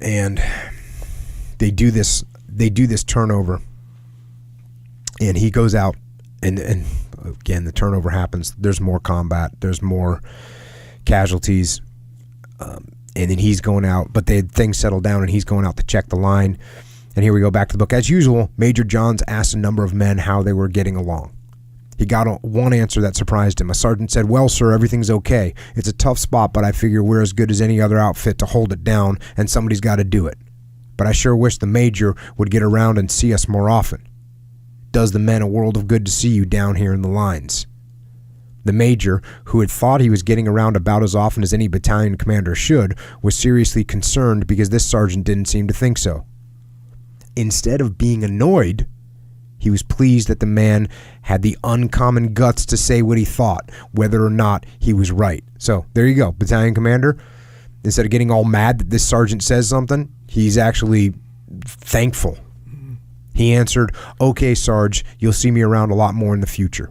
And they do this turnover, and he goes out, and again the turnover happens. There's more combat, there's more casualties, and then he's going out, but things settle down, and he's going out to check the line. And here we go back to the book. As usual, Major Johns asked a number of men how they were getting along. He got one answer that surprised him. A sergeant said, "Well, sir, everything's okay. It's a tough spot, but I figure we're as good as any other outfit to hold it down, and somebody's got to do it. But I sure wish the major would get around and see us more often. Does the men a world of good to see you down here in the lines." The major, who had thought he was getting around about as often as any battalion commander should, was seriously concerned because this sergeant didn't seem to think so. Instead of being annoyed, he was pleased that the man had the uncommon guts to say what he thought, whether or not he was right. So there you go, battalion commander. Instead of getting all mad that this sergeant says something, he's actually thankful. He answered, "Okay, Sarge, you'll see me around a lot more in the future."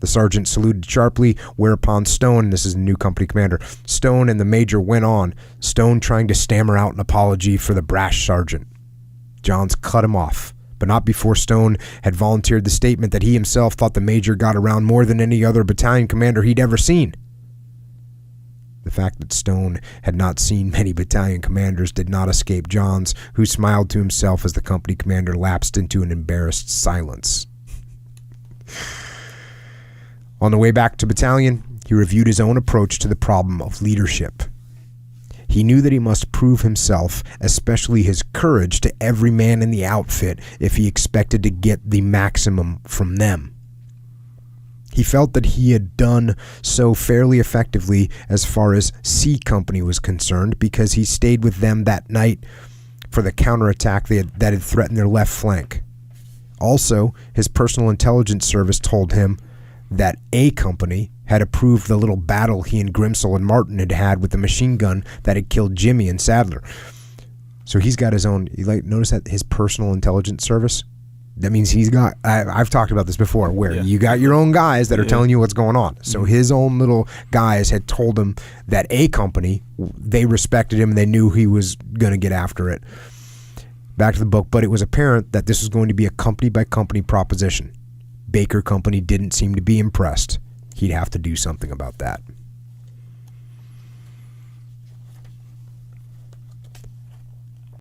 The sergeant saluted sharply, whereupon Stone, this is the new company commander, Stone and the major went on, Stone trying to stammer out an apology for the brash sergeant. Johns cut him off, but not before Stone had volunteered the statement that he himself thought the major got around more than any other battalion commander he'd ever seen. The fact that Stone had not seen many battalion commanders did not escape Johns, who smiled to himself as the company commander lapsed into an embarrassed silence. On the way back to battalion, he reviewed his own approach to the problem of leadership. He knew that he must prove himself, especially his courage, to every man in the outfit if he expected to get the maximum from them. He felt that he had done so fairly effectively as far as C Company was concerned, because he stayed with them that night for the counterattack that had threatened their left flank. Also, his personal intelligence service told him that A Company had approved the little battle he and Grimsel and Martin had had with the machine gun that had killed Jimmy and Sadler. So he's got his own, notice that his personal intelligence service? That means he's got, I've talked about this before, where you got your own guys that are telling you what's going on. So his own little guys had told him that A Company, they respected him and they knew he was going to get after it. Back to the book, but it was apparent that this was going to be a company by company proposition. Baker Company didn't seem to be impressed. He'd have to do something about that.